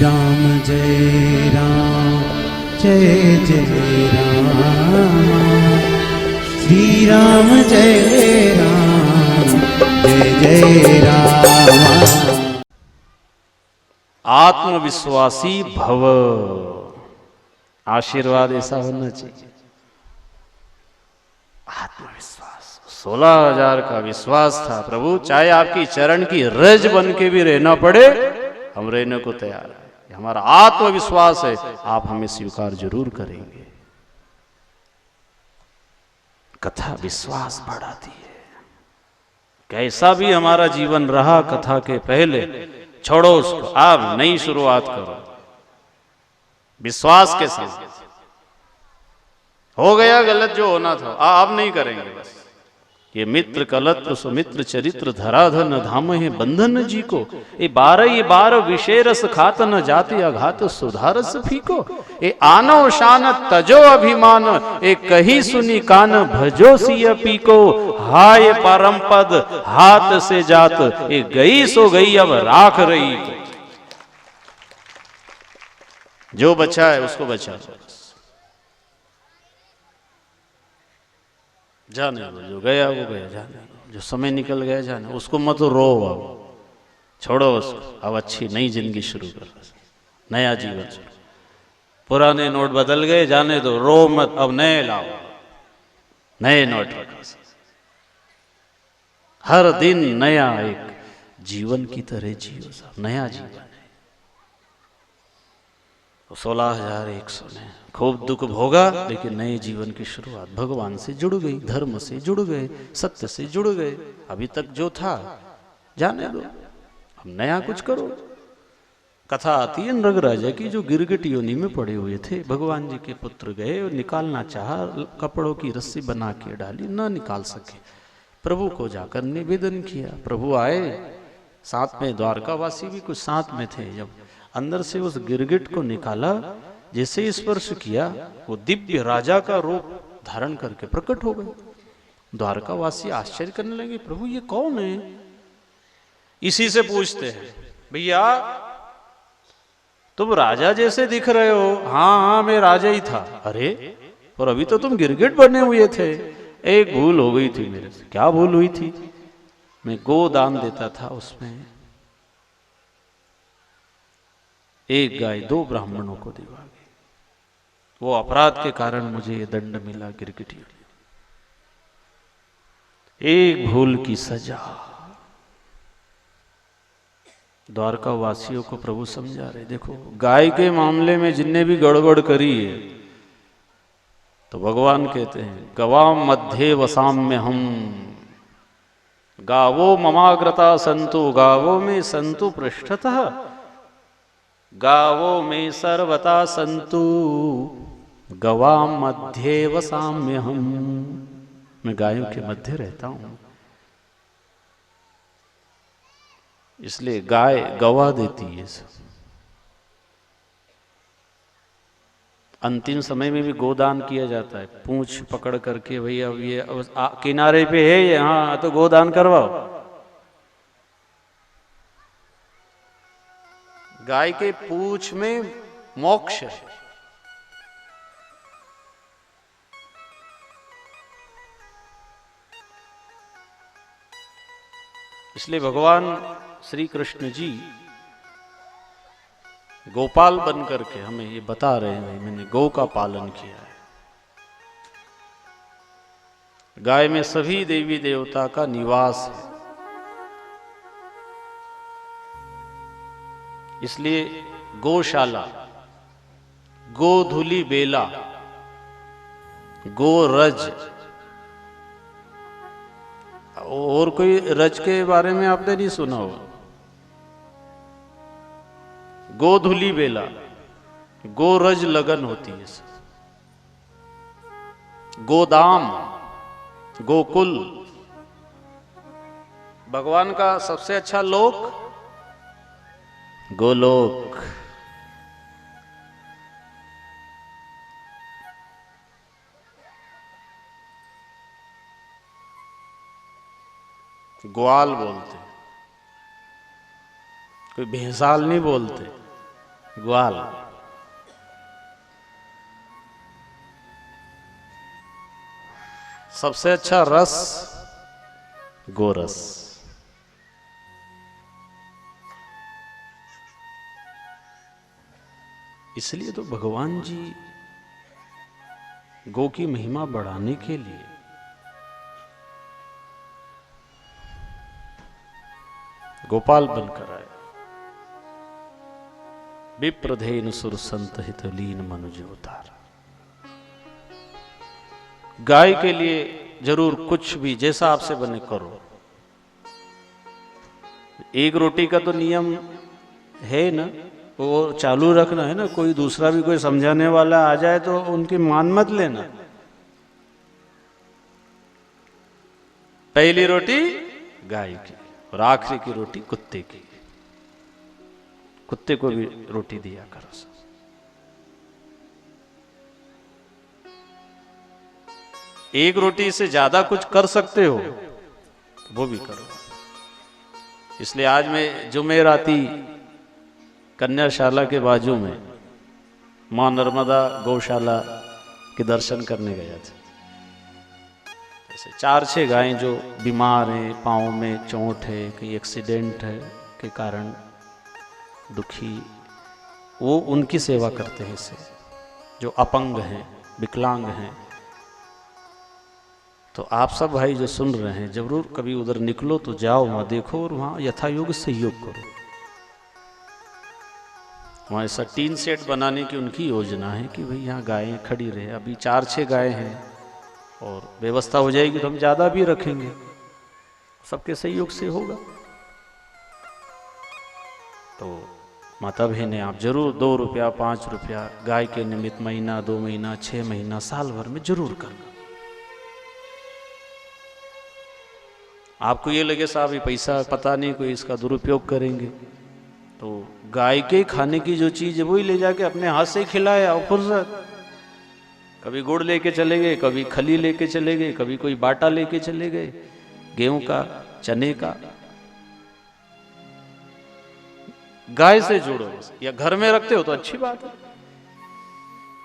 राम जय राम जय जय राम, श्री राम जय राम जय जय राम। आत्मविश्वासी भव, आशीर्वाद ऐसा होना चाहिए। आत्मविश्वास, 16,000 का विश्वास था। प्रभु चाहे आपकी चरण की रज बन के भी रहना पड़े, हम रहने को तैयार है। हमारा आत्मविश्वास है, आप हमें स्वीकार जरूर करेंगे। कथा विश्वास बढ़ाती है। कैसा भी हमारा जीवन रहा कथा के पहले, छोड़ो उसको, आप नई शुरुआत करो विश्वास के साथ। हो गया गलत जो होना था, आप नहीं करेंगे। बस ये मित्र कलत्र सुमित्र चरित्र धराधन धाम है बंधन जी को, ये 12 विषय रस खात न जाति अघात सुधारस फीको, ये आनो शान तजो अभिमान, ये कही सुनी कान भजो सिय पीको, हाय परम पद हाथ से जात, ये गई सो गई अब राख रही को। जो बचा है उसको बचा दो, जाने दो। जो गया वो गया, जाने दो। जो समय निकल गया जाने, उसको मत रो, अब छोड़ो उसको। अब अच्छी नई जिंदगी शुरू करो, नया जीवन शुरू। पुराने नोट बदल गए, जाने दो, रो मत, अब नए लाओ, नए नोट रखो। हर दिन नया एक जीवन की तरह जियो, सब नया जीवन है। 16,100 ने खूब दुख भोगा, लेकिन नए जीवन की शुरुआत भगवान से जुड़ गई, धर्म से जुड़ गए, सत्य से जुड़ गए। अभी तक जो था जाने दो, अब नया कुछ करो। कथा आती है नृग राजा की, जो गिरगिट योनि में पड़े हुए थे। भगवान जी के पुत्र गए और निकालना चाहा, कपड़ों की रस्सी बना के डाली, ना निकाल सके। प्रभु को जाकर निवेदन किया, प्रभु आए, साथ में द्वारकावासी भी कुछ साथ में थे। जब अंदर से उस गिरगिट को निकाला, जैसे ही स्पर्श किया, वो दिव्य राजा का रूप धारण करके प्रकट हो गए। द्वारकावासी आश्चर्य करने लगे, प्रभु ये कौन है? इसी से पूछते हैं, भैया तुम राजा जैसे दिख रहे हो। हाँ हाँ मैं राजा ही था। अरे और अभी तो तुम गिरगिट बने हुए थे। एक भूल हो गई थी मेरे से। क्या भूल हुई थी? मैं गोदान देता था, उसमें एक गाय 2 ब्राह्मणों को दिवा गई। वो अपराध के कारण मुझे ये दंड मिला, गिरगिट। एक भूल की सजा। द्वारका वासियों को प्रभु समझा रहे, देखो गाय के मामले में जिनने भी गड़बड़ करी है, तो भगवान कहते हैं गवाम मध्य वसाम में हम, गावो ममाग्रता संतु, गावो में संतु पृष्ठतः, गावो में सर्वता संतु, गवाम मध्य वसाम्य हम। मैं गायों के मध्य रहता हूं, इसलिए गाय गवा देती है। अंतिम समय में भी गोदान किया जाता है। पूंछ पकड़ करके, भैया अब ये किनारे पे है, यहाँ तो गोदान करवाओ। गाय के पूंछ में मोक्ष है। इसलिए भगवान श्री कृष्ण जी गोपाल बन करके हमें ये बता रहे हैं, मैंने गौ का पालन किया है। गाय में सभी देवी देवता का निवास है। इसलिए गौशाला, गोधुली बेला, गोरज, और कोई रज के बारे में आपने नहीं सुना होगा। गोधुली बेला, गोरज लगन होती है। गोदाम, गोकुल, भगवान का सबसे अच्छा लोक गोलोक। ग्वाल बोलते, कोई भैंसाल नहीं बोलते। ग्वाल। सबसे अच्छा रस गोरस। इसलिए तो भगवान जी गौ की महिमा बढ़ाने के लिए गोपाल बनकर आए। विप्रधेनु सुर संत हित लीन मनुज उतार। गाय के लिए जरूर कुछ भी जैसा आपसे बने करो। एक रोटी का तो नियम है ना, वो चालू रखना है ना। कोई दूसरा भी कोई समझाने वाला आ जाए तो उनकी मान मत लेना। पहली रोटी गाय की और आखिरी की रोटी कुत्ते की। कुत्ते को भी रोटी दिया करो। एक रोटी से ज्यादा कुछ कर सकते हो तो वो भी करो। इसलिए आज मैं जुमेराती कन्याशाला के बाजू में मां नर्मदा गौशाला के दर्शन करने गया था। ऐसे 4-6 गायें जो बीमार हैं, पाँव में चोट है, कहीं एक्सीडेंट है के कारण दुखी, वो उनकी सेवा करते हैं। इससे जो अपंग हैं, विकलांग हैं। तो आप सब भाई जो सुन रहे हैं, जरूर कभी उधर निकलो तो जाओ, वहां देखो और वहां यथायोग सहयोग करो। वहां ऐसा टीन सेट बनाने की उनकी योजना है कि भाई यहाँ गायें खड़ी रहे। अभी 4-6 गायें हैं और व्यवस्था हो जाएगी तो हम ज्यादा भी रखेंगे, सबके सहयोग से होगा। तो माता बहनें, आप जरूर 2 रुपया 5 रुपया गाय के निमित्त महीना 2 महीना 6 महीना साल भर में जरूर करना। आपको ये लगे साहब ये पैसा पता नहीं कोई इसका दुरुपयोग करेंगे, तो गाय के खाने की जो चीज है वही ले जाके अपने हाथ से खिलाया और फुर्सत। कभी गुड़ लेके चले गए, कभी खली लेके चले गए, कभी कोई बाटा लेके चले गए, गेहूं का, चने का। गाय से जुड़ो। या घर में रखते हो तो अच्छी बात है,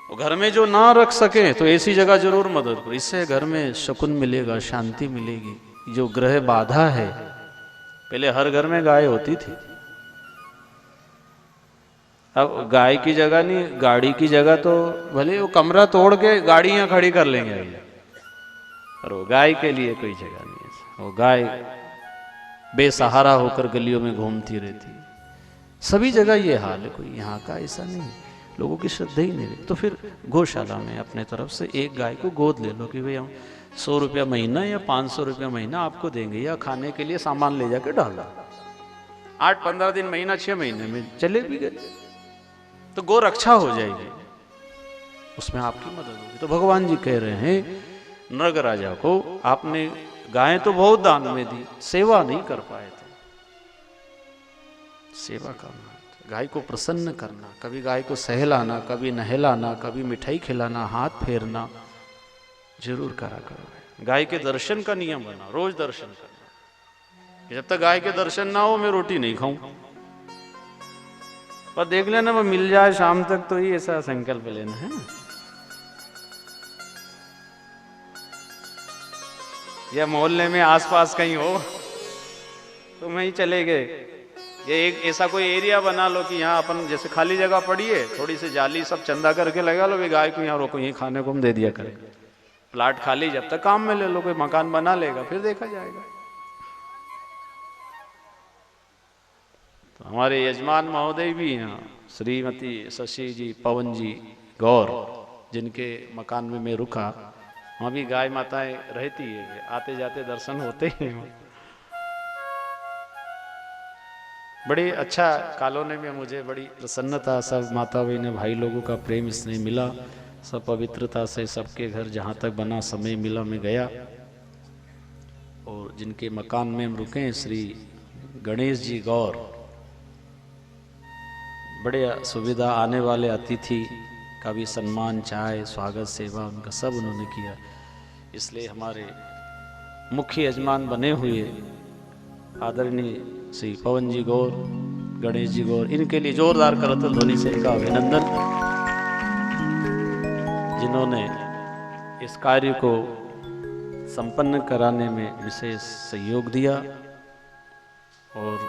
और घर में जो ना रख सके तो ऐसी जगह जरूर मदद करो। इससे घर में सुकून मिलेगा, शांति मिलेगी। जो ग्रह बाधा है, पहले हर घर में गाय होती थी, अब गाय की जगह नहीं, गाड़ी की जगह तो भले वो कमरा तोड़ के गाड़ियां खड़ी कर लेंगे भैया, पर वो गाय के लिए कोई जगह नहीं है। वो गाय बेसहारा होकर गलियों में घूमती रहती। सभी जगह ये हाल है, कोई यहाँ का ऐसा नहीं, लोगों की श्रद्धा ही नहीं रही। तो फिर गौशाला में अपने तरफ से एक गाय को गोद ले लो कि भाई हम 100 रुपया महीना या 500 रुपया महीना आपको देंगे, या खाने के लिए सामान ले जाके डाला। 8-15 दिन, महीना 6 महीने में चले भी गए तो गौ रक्षा हो जाएगी, उसमें आपकी मदद होगी। तो भगवान जी कह रहे हैं नृग राजा को, आपने गायें तो बहुत दान में दी, सेवा नहीं कर पाए थे। सेवा करना, गाय को प्रसन्न करना, कभी गाय को सहलाना, कभी नहलाना, कभी मिठाई खिलाना, हाथ फेरना जरूर करा करो। गाय के दर्शन का नियम बना, रोज दर्शन करना। जब तक गाय के दर्शन ना हो मैं रोटी नहीं खाऊं, पर देख लेना वो मिल जाए शाम तक, तो ही ऐसा संकल्प लेना है। या मोहल्ले में आसपास कहीं हो तो वहीं चले गए। ये एक ऐसा कोई एरिया बना लो कि यहाँ अपन, जैसे खाली जगह पड़ी है, थोड़ी सी जाली सब चंदा करके लगा लो, गाय को यहाँ रोको, यहीं खाने को हम दे दिया करें। प्लाट खाली, जब तक काम में ले लो, कोई मकान बना लेगा फिर देखा जाएगा। तो हमारे यजमान महोदय भी यहाँ, श्रीमती शशि जी, पवन जी गौर, जिनके मकान में मैं रुका, वहाँ भी गाय माताएं रहती है, आते जाते दर्शन होते हैं। बड़ी अच्छा कॉलोनी में मुझे बड़ी प्रसन्नता, सब माता बहने भाई लोगों का प्रेम स्नेह मिला, सब पवित्रता से सबके घर जहाँ तक बना समय मिला मैं गया। और जिनके मकान में हम रुके हैं, श्री गणेश जी गौर, बड़े सुविधा, आने वाले अतिथि का भी सम्मान, चाय, स्वागत, सेवा, उनका सब उन्होंने किया। इसलिए हमारे मुख्य यजमान बने हुए आदरणीय श्री पवन जी गौर गणेश जी गौर, इनके लिए जोरदार करतल ध्वनि से इनका अभिनंदन, जिन्होंने इस कार्य को संपन्न कराने में विशेष सहयोग दिया। और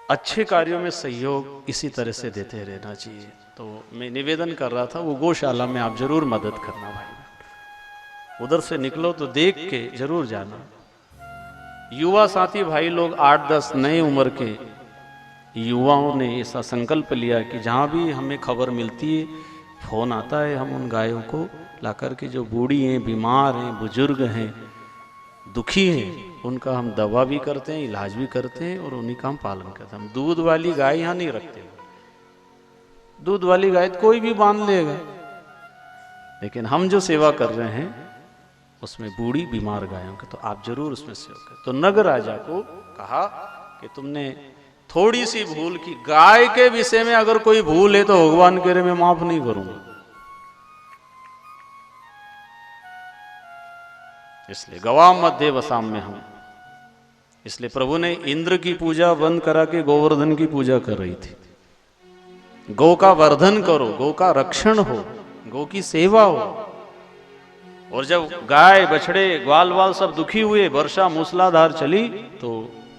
अच्छे कार्यों में सहयोग इसी तरह से देते रहना चाहिए। तो मैं निवेदन कर रहा था, वो गौशाला में आप जरूर मदद करना भाई, उधर से निकलो तो देख के जरूर जाना। युवा साथी भाई लोग 8-10 नए उम्र के युवाओं ने ऐसा संकल्प लिया कि जहाँ भी हमें खबर मिलती है, फोन आता है, हम उन गायों को लाकर के, जो बूढ़ी हैं, बीमार हैं, बुजुर्ग हैं, दुखी हैं, उनका हम दवा भी करते हैं, इलाज भी करते हैं और उन्हीं का हम पालन करते हैं। हम दूध वाली गाय यहाँ नहीं रखते। दूध वाली गाय कोई भी बांध लेगा, लेकिन हम जो सेवा कर रहे हैं उसमें बूढ़ी बीमार गायों के, तो आप जरूर उसमें सेवा करें। तो नग राजा को कहा कि तुमने थोड़ी सी भूल की, गाय के विषय में अगर कोई भूल है तो भगवान कह रहे मैं माफ नहीं करूंगा। इसलिए गवाम मध्य वसाम में हम, इसलिए प्रभु ने इंद्र की पूजा बंद करा के गोवर्धन की पूजा कर रही थी। गौ का वर्धन करो, गौ का रक्षण हो, गौ की सेवा हो। और जब गाय बछड़े ग्वाल वाल सब दुखी हुए, वर्षा मूसलाधार चली, तो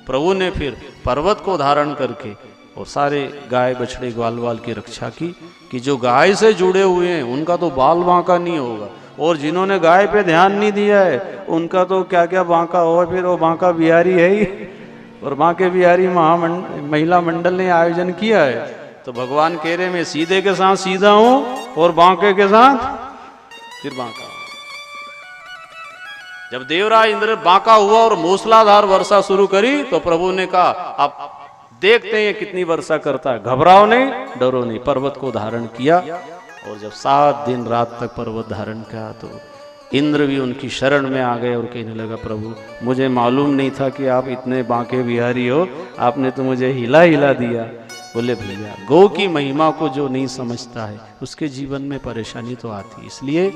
प्रभु ने फिर पर्वत को धारण करके और सारे गाय बछड़े ग्वाल वाल की रक्षा की, कि जो गाय से जुड़े हुए हैं उनका तो बाल बांका नहीं होगा, और जिन्होंने गाय पे ध्यान नहीं दिया है उनका तो क्या क्या बांका होगा। फिर वो बांका बिहारी है ही, और बांके बिहारी महिला मंडल ने आयोजन किया है। तो भगवान कह रहे मैं सीधे के साथ सीधा हूं और बांके के साथ फिर बांका। जब देवराज इंद्र बांका हुआ और मूसलाधार वर्षा शुरू करी, तो प्रभु ने कहा आप देखते हैं कितनी वर्षा करता है, घबराओ नहीं, डरो नहीं। पर्वत को धारण किया, और जब 7 दिन रात तक पर्वत धारण किया, तो इंद्र भी उनकी शरण में आ गए और कहने लगा प्रभु मुझे मालूम नहीं था कि आप इतने बांके बिहारी हो, आपने तो मुझे हिला हिला दिया। बोले भैया, गौ की महिमा को जो नहीं समझता है उसके जीवन में परेशानी तो आती, इसलिए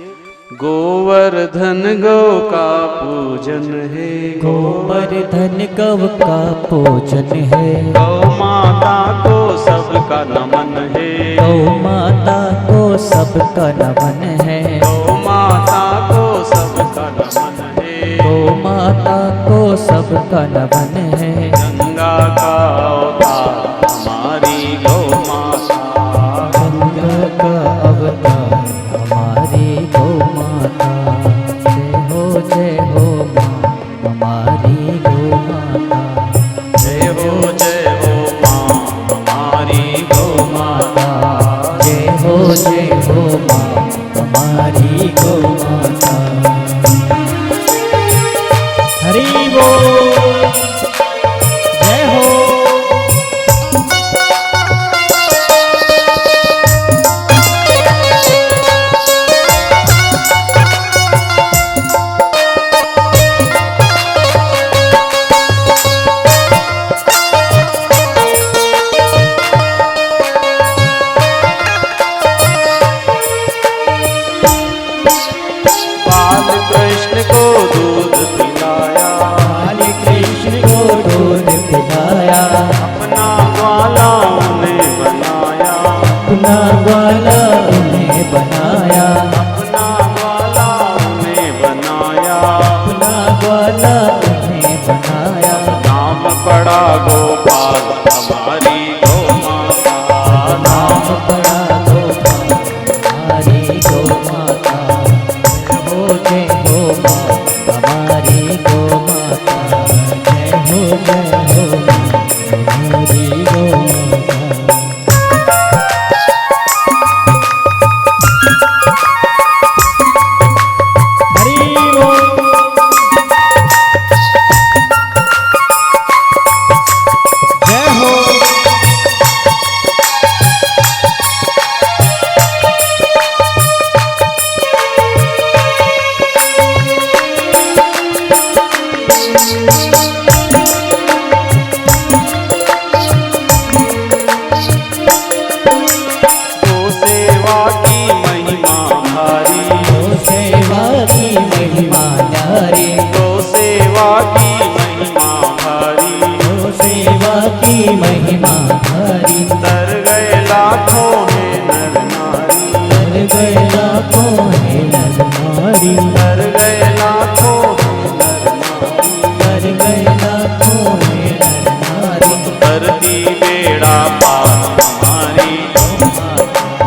गोवर्धन गौ का पूजन है, गोवर्धन गौ का पूजन है, गौ माता को सबका नमन है, गौ माता को सबका नमन है, गौ माता को सबका नमन है, गौ माता को सबका नमन है। गंगा का अवतार हमारी गौ माता, गंगा का अवतार हमारी गौ माता, जय हो माँ हमारी गौ माता, जय हो माँ हमारी गौ माता, जय हो माँ हमारी गौ माता। हरि बोल, जय हो। अपना वाला उन्हें बनाया, अपना वाला उन्हें बनाया, अपना वाला उन्हें बनाया। नाम पड़ा गोपाल हमारी गौ माता, नाम पड़ा गोपाल हमारी गौ माता, जय हो माँ हमारी गौ माता, जय हो माँ हमारी गौ माता। सेवा की महिमा भारी, तर गए लाखों ने नर नारी, तर गए लाखों है नर नारी, तर गए लाखों ने नर नारी, तर गए लाखों है नर नारी। करती बेड़ा पार हमारी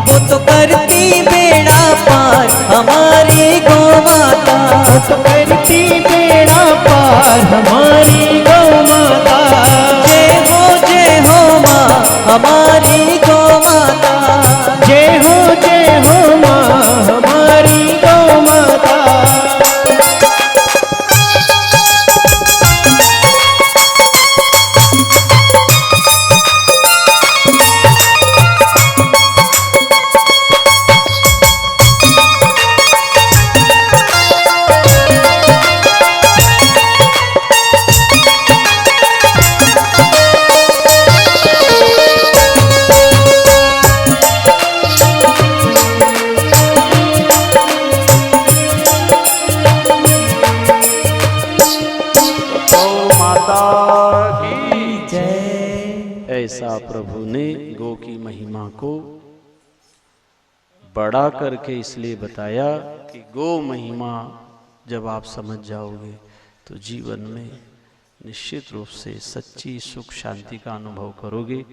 वो तो करती बेड़ा पार हमारी गौ माता, वो तो करती बेड़ा पार हमारी गौ माता। जय हो माँ हमारी गौ माता, जय हो माँ हमारी गौ माता। गौ माता की जय। ऐसा प्रभु ने गौ की महिमा को बढ़ा करके इसलिए बताया कि गौ महिमा जब आप समझ जाओगे तो जीवन में निश्चित रूप से सच्ची सुख शांति का अनुभव करोगे।